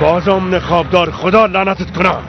بازم نخابدار، خدا لعنتت کنم.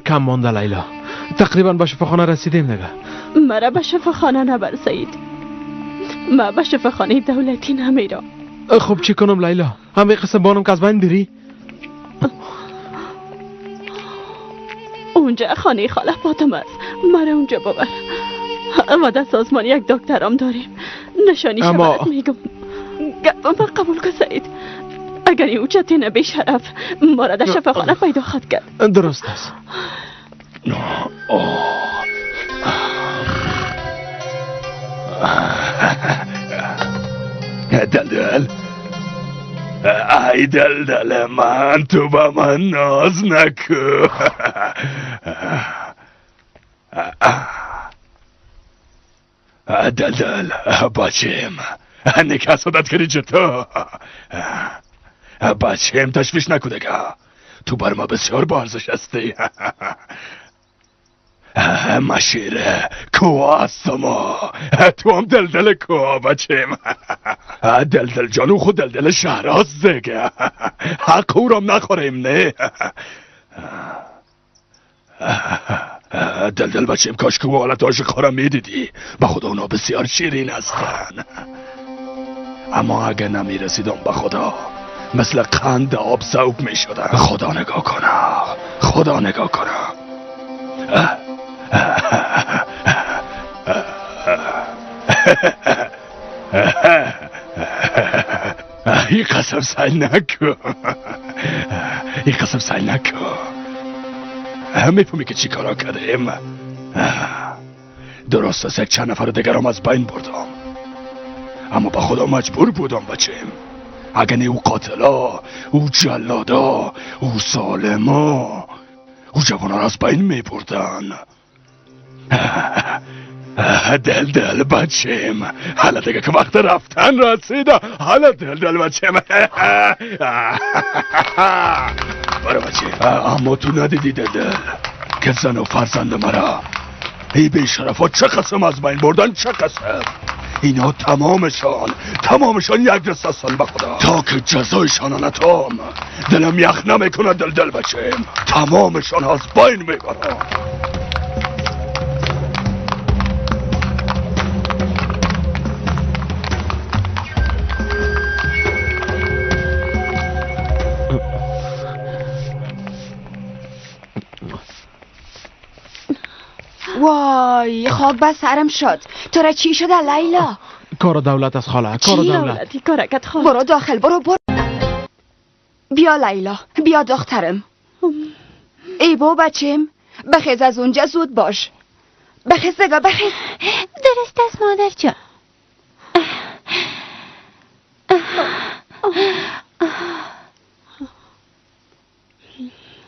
کم مانده لیلا، تقریبا به شفاخانه رسیدیم نگه. مرا به شفاخانه نبر سعید، ما به شفاخانه دولتی نمیرم. خب چی کنم لیلا؟ همه قسم بانم که از بین بری؟ اونجا خانه خاله فاطمه است، مرا اونجا ببر. ما در سازمان یک دکترم داریم، نشانی شبرت میگم. گفتم قبول کن سعید، اگر این اوچتین بی شرف ما را در شفاخانه پیدا خواهد کرد. درست است. دلدل، ای دلدل من، تو با من ناز نکو. دلدل بچم، نکس عادت کردی چطور؟ بچم تشویش نکو دیگه، تو بر ما بسیار با ارزش هستی. مشیره کوه هستم، تو هم دلدل کوه بچم. دلدل جانو خود دلدل شهراز دیگه، حق او رام نخوریم نه. دلدل بچم کاش که حالت عاشق را میدیدی، به خدا اونا بسیار شیرین هستن. اما اگه نمیرسیدم به خدا مثل قند آب سوق میشدن. خدا نگاه کنه، خدا نگاه کنه. این قسم سعی نکن، این قسم سعی نکن. میفهمی که چی کارا کردیم؟ درست است یک چند نفر دیگرم از بین بردم، اما با خدا مجبور بودم بچم. اگر نه او قاتلا، او جلادا، او سالما، او جوانا را از بین می بردن. دلدل بچم، حالا دیگه که وقت رفتن رسیده. حالا دلدل بچم. برو بچم. اما تو ندیدی دلدل که زن و فرزند مرا ای بیشرفا چه قسم از بین بردن؟ چه قسم؟ اینا تمامشان یک دست هستن به خدا. تا که جزایشان نتام دلم یخ نمیکنه دلدل بچم. تمامشان از بین میبرم. وای خاک به سرم شد. تو را چی شده لیلا؟ کار دولت از خاله، کار دولتی. کارکت خاله. برو داخل، برو. بیا لیلا، بیا دخترم. ای بو بچم، بخیز از اونجا زود باش. بخیز دگاه، بخیز. درست است مادر جان.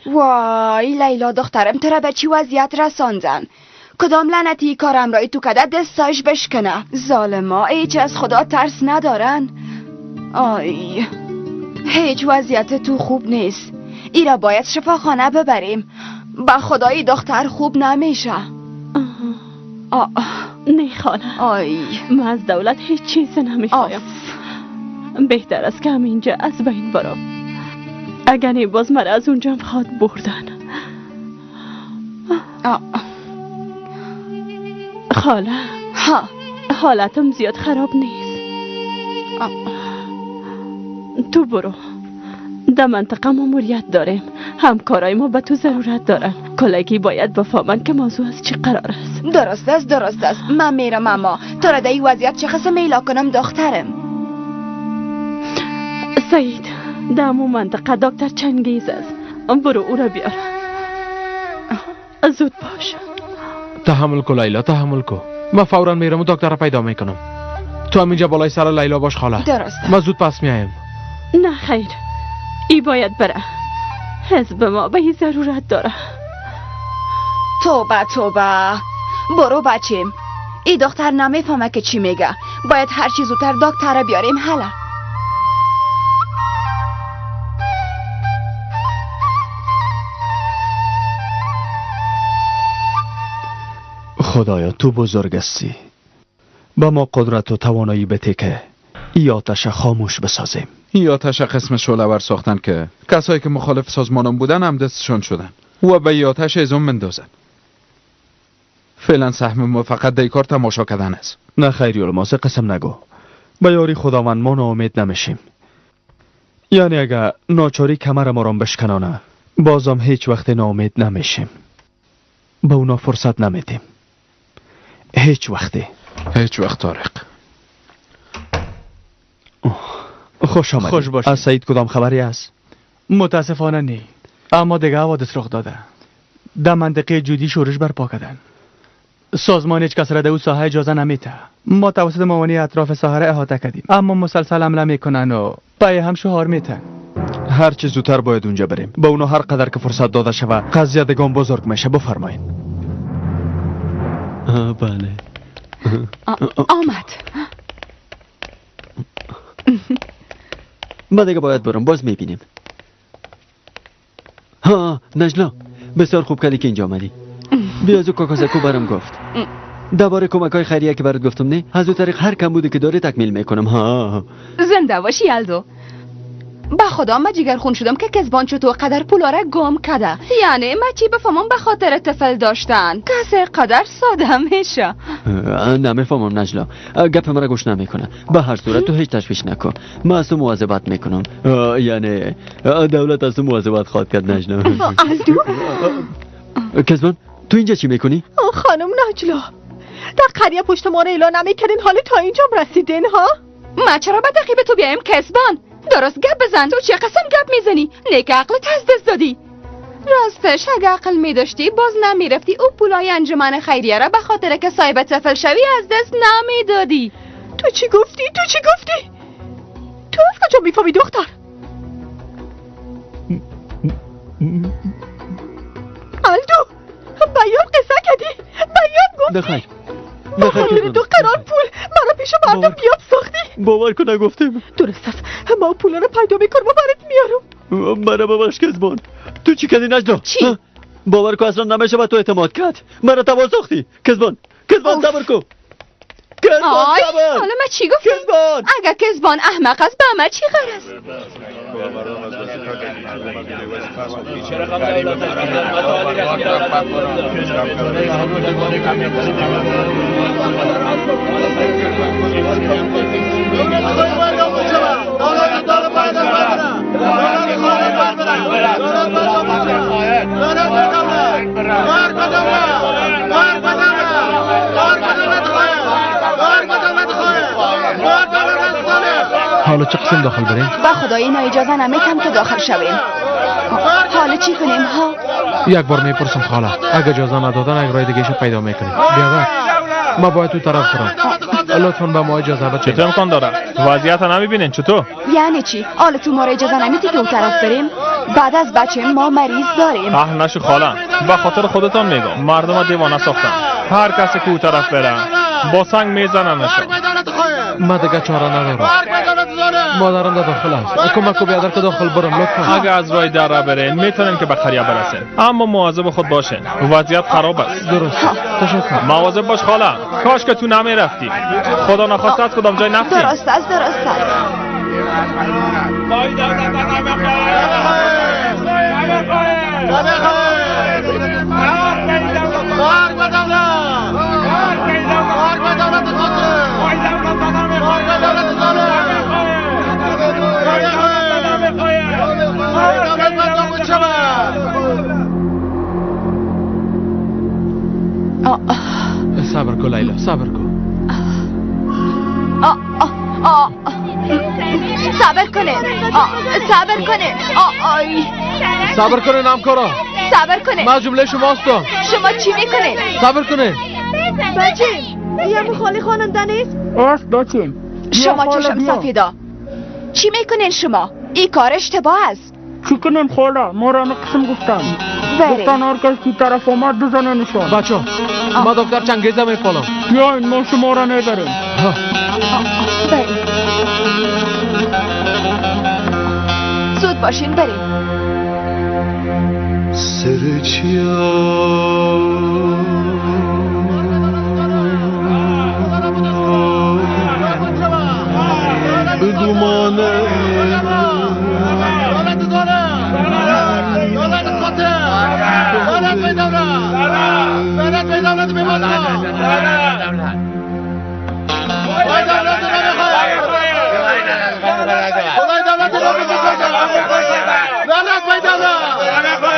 وای لیلا دخترم، تو را به چی وضعیت رساندن؟ کدام لعنتی کارم رای تو کده دستایش بشکنه؟ ظالما هیچ از خدا ترس ندارن. آی هیچ وضعیت تو خوب نیست. ای را باید شفاخانه ببریم. با خدای دختر خوب نمیشه. نه خاله، آی من از دولت هیچ چیز نمیخوایم. بهتر است که همینجا از بین برم. اگر نی باز مرا از اونجا خواد بردن. خاله حالتم زیاد خراب نیست. تو برو، در منطقه ماموریت داریم. همکارای ما به تو ضرورت دارن. کلگی باید بفهمن که موضوع از چی قرار است. درست است من میرم اما تا را در این وضعیت چه قسم میلا کنم دخترم. سعید در همون منطقه دکتر چنگیز است. برو او را بیار. زود باش. تحمل کو لیلا، تحمل کو. من فورا میرم و دکتر را پیدا میکنم. تو همینجا بالای سر لیلا باش خاله. درسته. من زود پس میایم. نه خیر، ای باید بره. حزب ما به این ضرورت داره. توبه برو بچیم. ای دختر نمیفهمه که چی میگه. باید هر چی زودتر دکتر را بیاریم. حالا خدایا تو بزرگ هستی. با ما قدرت و توانایی بده که ای آتش خاموش بسازیم. این آتش قسم شعله‌ور ساختن که کسایی که مخالف سازمانم بودن هم دستشون شدن و به این آتش ازم مندازن. فعلا سهم ما فقط در کار تماشا کردن است. نه خیری الماس قسم نگو. به یاری خداوند ما ناامید نمیشیم. یعنی اگه ناچاری کمر ما را بشکنانه بازم هیچ وقت ناامید نمیشیم. به اونا فرصت نمیدیم. هیچ وقت طارق. خوش آمدید. خوش باشید. از سعید کدام خبری است؟ متاسفانه نی، اما دیگه حوادث رخ داده. در منطقه جودی شورش برپا کردن. سازمان هیچ کس را در او ساحه اجازه نمیده. ما توسط موانی اطراف ساحه را احاطه کردیم، اما مسلسل حمله میکنن و پای هم شعار میتن. هر چه زودتر باید اونجا بریم. به اونا هر قدر که فرصت داده شود قضیه دگان بزرگ میشه. بفرمایید. بله. آمد. ما دیگه باید برم، باز میبینیم. ها نجلا، بسیار خوب کردی که اینجا آمدی. بیا زو کاکازکو برام گفت درباره کمک‌های خیریه که برات گفتم نه، از اون طریق هر کم بوده که داره تکمیل میکنم. ها زنده باشی یلدو. به خدا من جگر خون شدم که کسبان چطور قدر پولا را گم کده. یعنی من چی بفهمم به خاطر طفل داشتن کسی قدر ساده میشه. نمیفهمم نجلا، گپ مرا گوش نمیکنه. به هر صورت تو هیچ تشویش نکن، من از تو مواظبت میکنم. یعنی دولت از تو مواظبت خواهد کرد نجلا. الدو کسبان تو اینجا چی میکنی؟ خانم نجلا، در قریه پشت ما را اعلان نمیکردین، حالا تا اینجا رسیدین ها؟ ما چرا به تعقیب تو بیایم کسبان؟ درست گپ بزن. تو چه قسم گپ میزنی؟ نیک عقلت از دست دادی. راستش اگه عقل میداشتی باز نمیرفتی او پولای انجمن خیریه را به خاطر که صاحب طفل شوی از دست نمیدادی. تو چی گفتی؟ تو از کجا میفهمی دختر؟ الدو بیان قصه کردی؟ بیان گفتی؟ نخیر دو قرار پول مرا پیش مردم بیاب ساختی؟ باور کن نگفتم. درست است، ما پولا رو پیدا میکنم و برات میارم. مرا ببخش کسبان. تو چی کردی نجلا؟ چی؟ باور کن اصلا نمیشه به تو اعتماد کرد. مرا تبار ساختی. کسبان صبر کن. آی حالا من چی گفتم؟ کسبان اگه کسبان احمق است به من چی غرض؟ حالا چه قسم داخل بریم؟ با خدا اینا اجازه نمیدم که داخل شویم. حالا چی کنیم ها؟ یک بار میپرسم خاله، اگه اجازه ندادن اگه راه دیگه پیدا میکنیم. بیا ما باید تو طرف برم. لطفاً به ما اجازه بده. چطور امکان داره؟ وضعیت نمیبینین چطور؟ یعنی چی؟ حالا تو ما را اجازه نمیدی که اون طرف بریم؟ بعد از بچه ما مریض داریم. نشو خاله، به خاطر خودتان میگم. مردم دیوانه ساختن. هر کسی که اون طرف بره با سنگ میزننشون. ما دیگه چاره ندارم. مادرم در داخل است. کمک کو بیادر که داخل برم لطفا. اگه از راه در برین میتونین که به خریه برسین، اما مواظب خود باشین، وضعیت خراب است. درست. تشکر. مواظب باش خاله، کاش که تو نمیرفتی. خدا نخواسته از کدام جای نفتی. درست است. صبر کنین صبر کنین آی صبر کنین همکارا، صبر کنین. من جمله شماستم. شما چی میکنین؟ صبر کنین. بچیم یه مخالی خواننده نیست؟ بچیم شما چشم سفیدا چی میکنین شما؟ این کار اشتباه است. چی کنیم خاله؟ ما را قسم گفتن گفتن هر کس که طرف آمد بزنه نشان. بچه ما دکتر چنگیزه میپالم. بیاین ما شما را نبریم. بریم زود باشین بریم.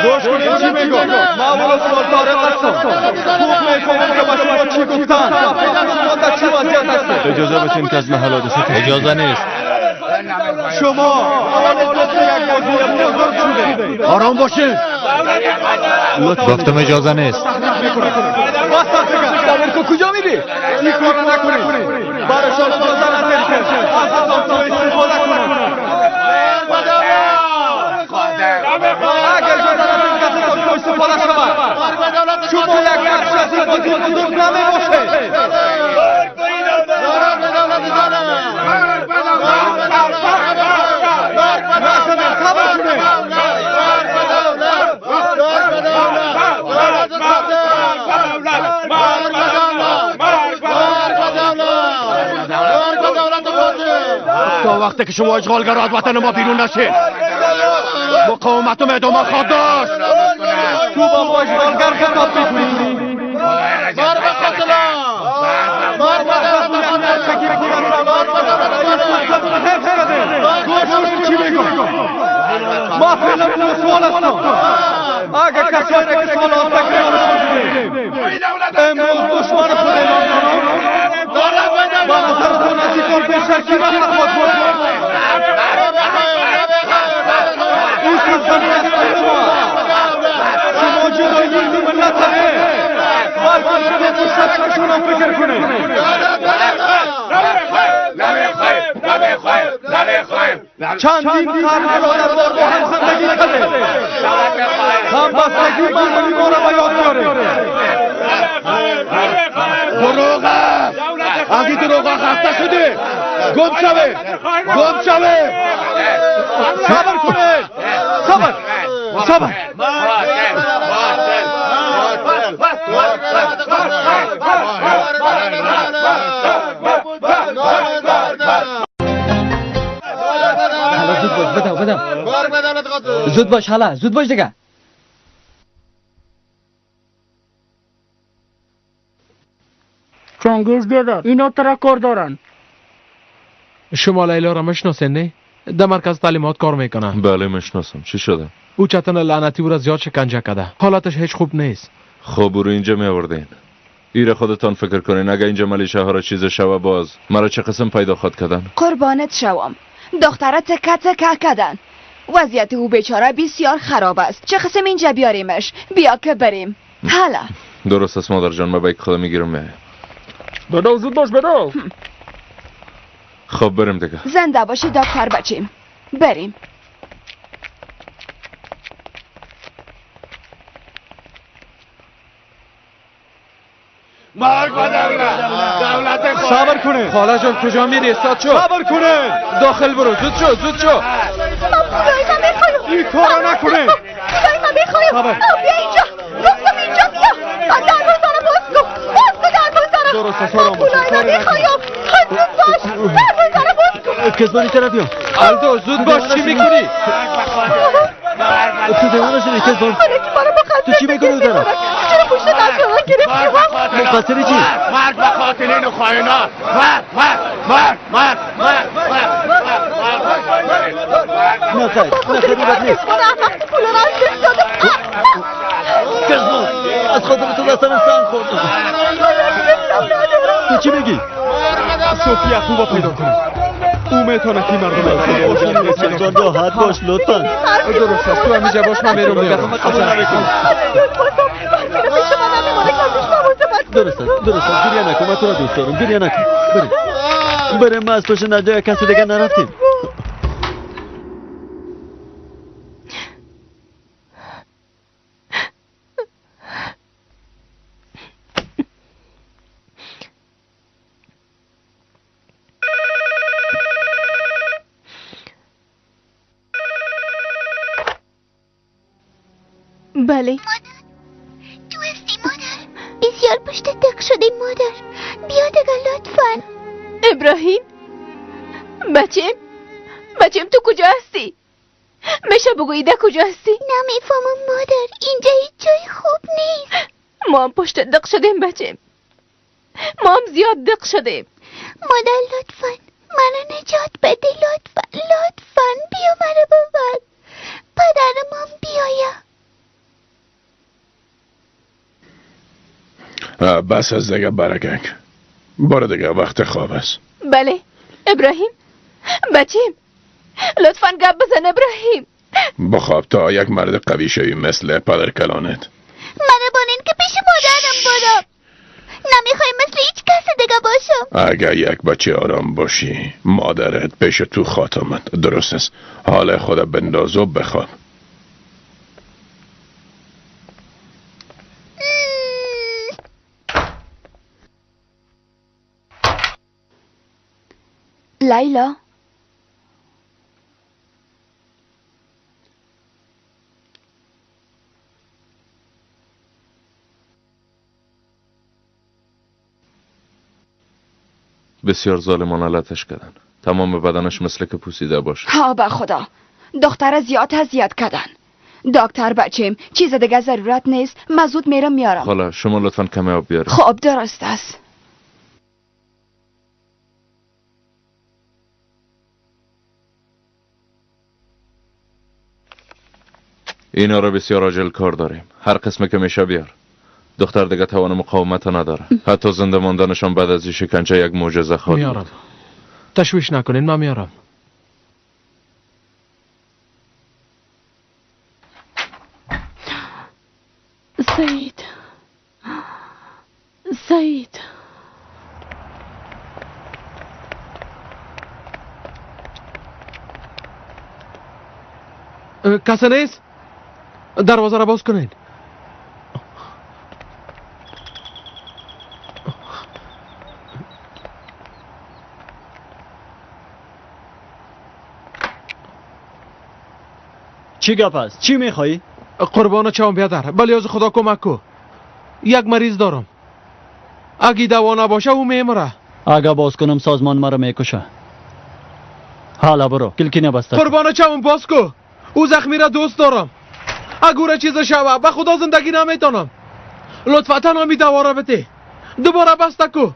گوش کنید چی میگم. من ولسوال طارق هستم. خوب میفهمم که با شما چی گفتن. شما در چی وضعیت هستید؟ اجازه بدین که از محل حادثه اجازه نیست. شما اول از یک موضوع بزرگ شده. آرام باشید. گفتم اجازه نیست. بس کجا میری؟ این کار نکنید. برای شما اجازه ندارید که از خودتون استفاده کنید. اگر اجازه ندارید که از خودتون استفاده شود، شما یک شخص بزرگ نمیباشید. تا وقتی که شما اشغالگر از وطن ما بیرون نشید مقاومت و ادامه خواهد داشت. تو با ما اشغالگر خطاب میکنی؟ مار به قتلا مار به چی میگم؟ ما فعلا سوال هستم. اگر کسایی که سوال هستن امروز دشمن خود اعلام کنم با نظرتون از این کار بیشتر کی وقت خود بود؟ این سلطنی است شما جدای ملی ملت بلکه شما مشترکشون هم فکر کنید. چندین قرن برادر بار با هم زندگی کرده. همبستگی معنوی ما را به یاد بیاره. دروغه از این دروغه خسته شده. گم شوه صبر کنید. صبر حالا زود باش بدم زود باش حالا زود باش دیگه. چنگیز بیادر اینا ترا کار دارن. شما لیلا را میشناسین نه؟ در مرکز تعلیمات کار میکنه. بله میشناسم. چی شده؟ او چتن لعنتی او را زیاد شکنجه کرده. حالتش هیچ خوب نیست. خب او رو اینجا میآوردین. ایره خودتان فکر کنین اگه اینجا ملیشه ها را چیز شوه باز مرا چه قسم پیدا خود کردن؟ قربانت شوم دختره تکه کردن. وضعیت او بیچاره بسیار خراب است. چه قسم اینجا بیاریمش؟ بیا که بریم. حالا درست است مادر جان. من بایک خودم میگیرم میایم. بدو زود باش بدو. خب بریم دیگه. زنده باشی دکتر بچیم. بریم. مرگ و دولت صبر کنه. خاله جان کجا میری؟ استاد شو. صبر کنه. داخل برو. زود شو. من پولایشم میخوایم. این کارا نکنه. پولایشم میخوایم. بیا اینجا. گفتم اینجا بیا. دروازه رو باز کن دروازه رو. درست است آرام باش. پولایشم میخوایم. زود باش. دروازه رو باز کن. کسبانی طرف یا الدو زود باش. چی میکنی؟ تو دیوانه شدی کسبان. تو چی میکنی دارم؟ چرا پشت دست رو گرفتی؟ مقصر چی؟ مرگ و قاتلین و خائنان. مرگ نه خیلی بد نیست. کسبان از خاطر تو دستم سنگ خورد. تو چی میگی؟ صوفی خوبا پیدا کنیم. او میتونه که مردم راحت باش لطفا. درست است تو همینجا باش من میرم میارم. درست است گریه نکن من تو را دوست دارم گریه نکن بریم ما از پشت نجای کسی دیگه نرفتیم. بله تو هستی مادر؟ بسیار پشت دق شده مادر. بیا دیگه لطفا. ابراهیم بچم تو کجا هستی؟ میشه بگویی ده کجا هستی؟ نمیفهمم مادر. اینجا هیچ جای خوب نیست. ما هم پشت دق شدیم بچم. ما هم زیاد دق شدیم. مادر لطفا منو نجات بده. لطفا بیا منو ببر. پدرم هم بیاید. بس از دیگه برگنگ. بار دیگه وقت خواب است. بله ابراهیم بچم لطفا گپ بزن ابراهیم. بخواب تا یک مرد قوی شوی مثل پدر کلانت. منو بانین که پیش مادرم برم. نمیخوای مثل هیچ کس دیگه باشم. اگر یک بچه آرام باشی مادرت پیش تو خاتمت. درست است. حال خود بنداز و بخواب. لیلا بسیار ظالمانه لطش کردن. تمام بدنش مثل که پوسیده باشه. ها به خدا دختر زیاد اذیت کردن. دکتر بچم چیز دیگه ضرورت نیست. مزود میرم میارم. حالا شما لطفا کمی آب بیارید. خب درست است. اینا را بسیار عاجل کار داریم. هر قسم که میشه بیار. دختر دیگه توان مقاومت نداره. حتی زنده ماندنشان بعد از این شکنجه یک معجزه خواهد بود. میارم. تشویش نکنین من میارم. سعید کسی نیست؟ دروازه را باز کنین. چی گپ است؟ چی میخوایی؟ قربان چاوم بیادر بلی از خدا کمک کو. یک مریض دارم. اگه دوا نباشه او میمره. اگه باز کنم سازمان مرا میکشه. حالا برو کلکی نبسته. قربان چاوم باز کو. او زخمی را دوست دارم. اگه چیز شوه به خدا زندگی نمیتونم. لطفا تنها می دوا را بده. دوباره بسته کو.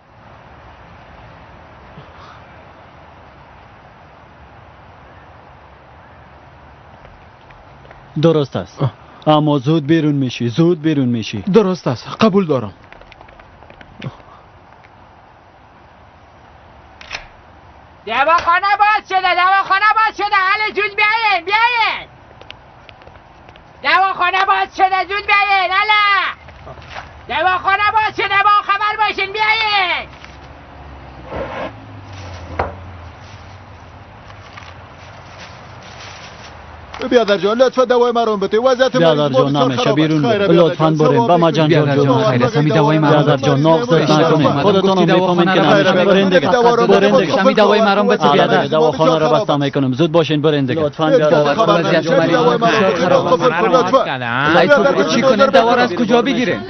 درست است. اما زود بیرون میشی. درست است. قبول دارم. دواخانه باز شده. حالا زود بیاین. دواخانه باز شده. زود بیاین. حالا دواخانه باز شده. با خبر باشین بیاین. بیادر جان لطفا دوای مرا بده. وضعیت بیادر جان نمیشه بیرون لطفا بریم با ما جان خیر است می دوای مرا. بیادر جان ناقص نکنید. خودتون هم میفهمین که نمیشه. برین دیگه. می دوای مرا بده بیادر. دواخانه را بسته میکنم. زود باشین برین دیگه. لطفا بیادر. وضعیت مریض خراب است. تو چی کنین دوا را از کجا بگیریم؟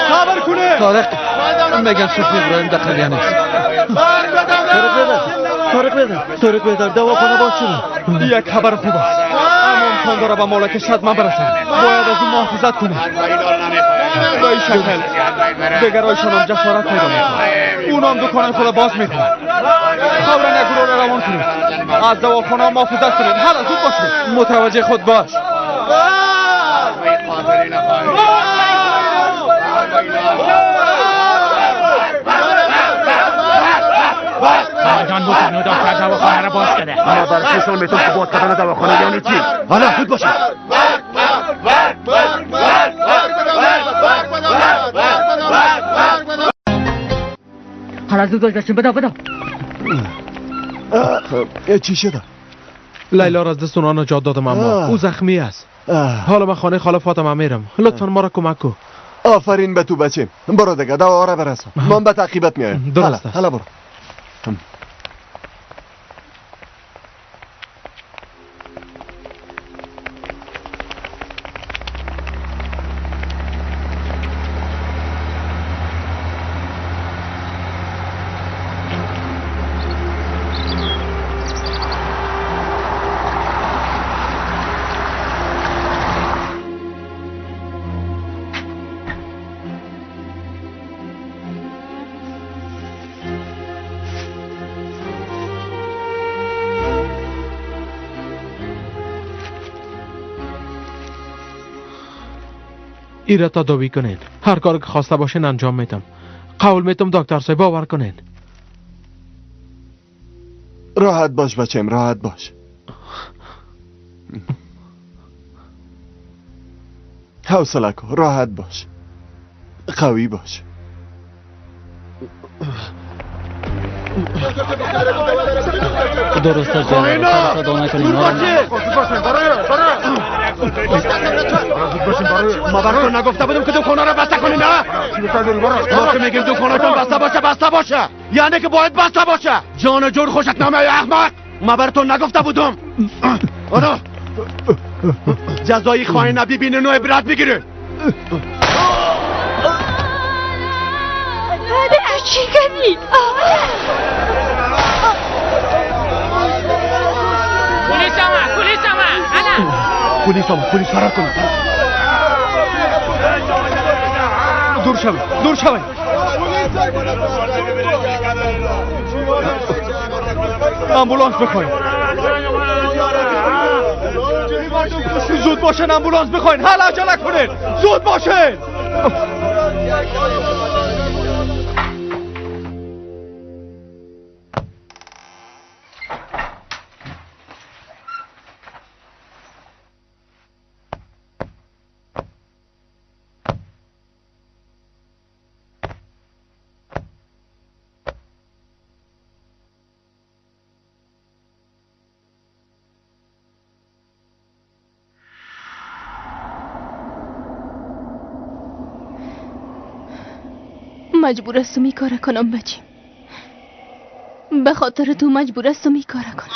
صبر کنه. طارق میگن صوفی ابراهیم دقیقی نیست. طارق بیدار دواخانه باز شده. یک خبر خوب است. اما امکان داره به مالک حتما برسن. باید از اون محافظت کنیم. با این شکل دیگرایشان هم جسارت پیدا میکنن. اونا هم دکان خود باز میکنن. فورا یک گروه را روان کنیم. از دواخانه محافظت کنیم. حالا زود باشیم. متوجه خود باش. آجان بوتانو دکتر دواخانه را باز کرده. اما برششان میتون که باز کردن دواخانه یعنی چی؟ حالا زود باشید. حالا زود باشیم. بدا چی شده؟ لیلا را از دست اونا نجات دادم اما او زخمی است. حالا من خانه خاله فاطمه میرم. لطفا ما را کمک کن. آفرین به تو بچیم. برو دیگه دوا را برسان. من به تعقیبت میایم. درست است. حالا برو. ایره تداوی کنین. هر کار که خواسته باشین انجام میدم. قول میدم دکتر صاحب باور کنین. راحت باش بچم، راحت باش. حوصله کن، راحت باش، قوی باش. درست است جناب. صدا نکنید. ما براتون نگفته بودم که دکانا رو بسته کنین نه؟ ما که میگیم دکاناتون بسته باشه یعنی که باید بسته باشه. جان جور خوشت نامه احمق. ما براتون نگفته بودم. آره جزایی خواهی نبی بینن و عبرت بگیرین. چی کنید؟ پلیس فرار کنید. دور شوید. امبولانس بخواین. زود باشین امبولانس بخواین. حالا عجله کنین. زود باشین. مجبور استم این کار کنم بچیم. به خاطر تو مجبور استم این کار کنم.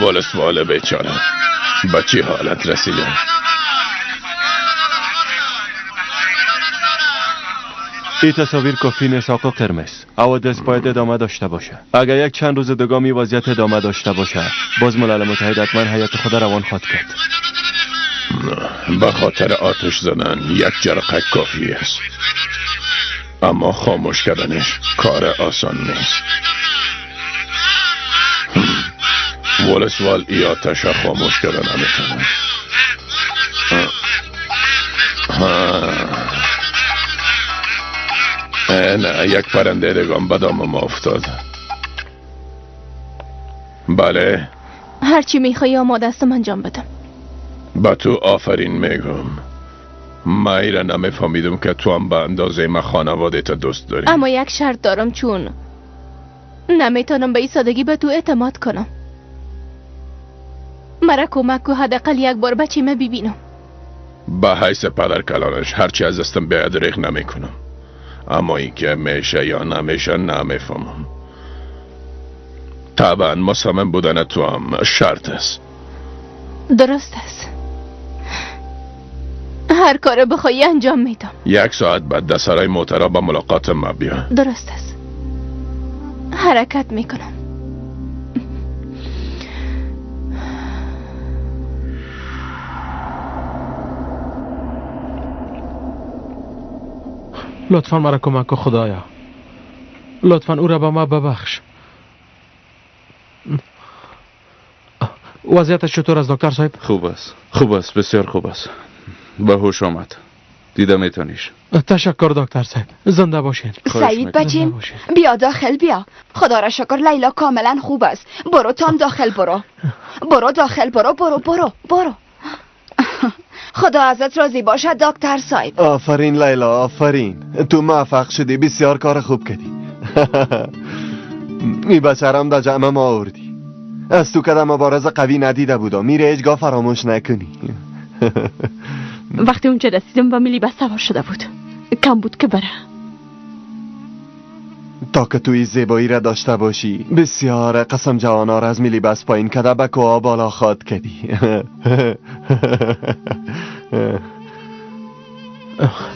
والسوال بیچاره به چی حالت رسیده؟ این تصاویر کافی نیست آقا قرمز. حوادث باید ادامه داشته باشه. اگر یک چند روز دگامی وضعیت ادامه داشته باشه باز ملل متحد حتما هیئت خود روان خواهد کرد. به خاطر آتش زدن یک جرقه کافی است، اما خاموش کردنش کار آسان نیست. والسوال ای آتش خاموش کردن نمیتونه. نه یک پرنده دگام به دام ما افتاد. بله هرچی میخوایی آماده استم انجام بدم. با تو آفرین میگم. من ایره نمیفهمیدم که تو هم به اندازه ما خانواده تا دوست داری. اما یک شرط دارم، چون نمیتونم به این سادگی به تو اعتماد کنم. مرا کمک کو حداقل یک بار بچه ما ببینم. به حیث پدر کلانش هرچی از دستم بیاد ریخ نمی کنم، اما این که میشه یا نمیشه نمیفهمم. طبعا مصمم بودن تو هم شرط است. درست است. هر کار بخوای انجام میدم. 1 ساعت بعد در سرای محترم با ملاقات ما بیا. درست است. حرکت میکنم. لطفا مرا کمک کن خدایا. لطفا او را به ما ببخش. وضعیتش چطور است دکتر صاحب؟ خوب است بسیار خوب است. به هوش آمد. دیده میتونیش. تشکر دکتر صاحب. زنده باشین. سعید بچیم بیا داخل بیا. خدا را شکر لیلا کاملا خوب است. برو تام داخل برو. برو داخل برو. خدا ازت راضی باشد دکتر صاحب. آفرین لیلا آفرین. تو موفق شدی. بسیار کار خوب کردی. ای بچرم در جمع ما آوردی. از تو کدام مبارز قوی ندیده بودم. میره هیچگاه فراموش نکنی. وقتی اونجا رسیدم و میلی بس سوار شده بود. کم بود که بره. تا که توی زیبایی را داشته باشی بسیار قسم جوانا را از میلی بس پایین کده به کوها بالا خواد کدی.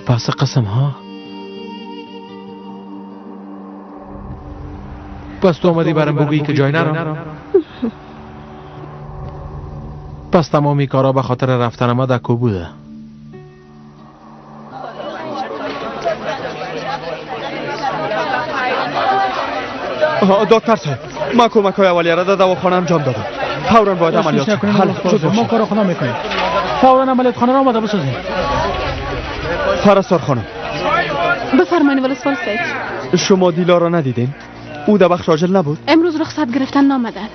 پس قسم ها. پس تو آمدی برم بگویی که جای نرم. پس تمامی کارا به خاطر رفتن ما دکو بوده. دکتر صاحب ما کمک های اولیه را در دواخانه انجام دادم. فوراً باید عملیات شد. ما کار خدا میکنیم. فوراً عملیات خانه را آماده بسازیم. پرستار خانم بفرمایید ولسوال صاحب. شما دیلا را ندیدین؟ او در بخش عاجل نبود؟ امروز رخصت گرفتن نامدن.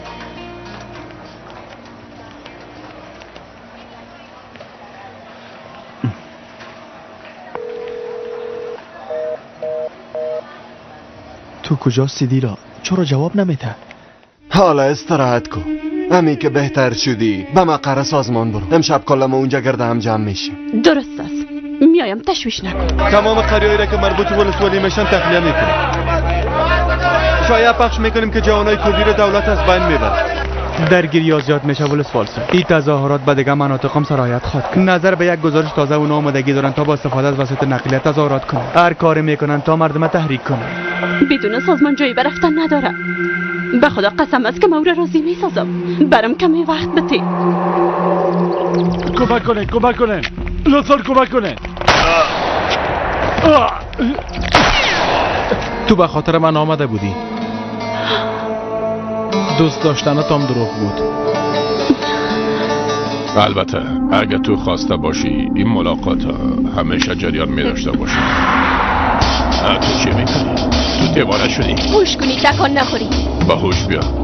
تو کجاستی دیلا؟ چرا جواب نمیده؟ حالا استراحت کن. همی که بهتر شدی به مقر سازمان برو. امشب کلا ما اونجا گرده هم جمع میشیم. درست است. میایم تشویش نکن. تمام قریایی را که مربوط به ولسوالی میشن تخلیه میکنیم. شایعه پخش میکنیم که جوانای کردی را دولت از بین میبرد. درگیری زیاد میشه ولسوال صاحب. این تظاهرات به دیگه مناطق هم سرایت خواهد. نظر به یک گزارش تازه اونا آمادگی دارن تا با استفاده از وسایل نقلیه تظاهرات کنن. هر کاری میکنن تا مردم تحریک کنن. بدون سازمان جایی برفتن نداره. به خدا قسم است که ما او را راضی میسازم. برم کمی وقت بده. کمک کنین لطفا کمک کنین. تو به خاطر من آمده بودی. دوست داشتنت هم دروغ بود. البته اگه تو خواسته باشی این ملاقات همیشه جریان می داشته باشه. تو چی میکنی؟ تو دیوانه شدی؟ هوش کنی تکان نخوری. با هوش بیا.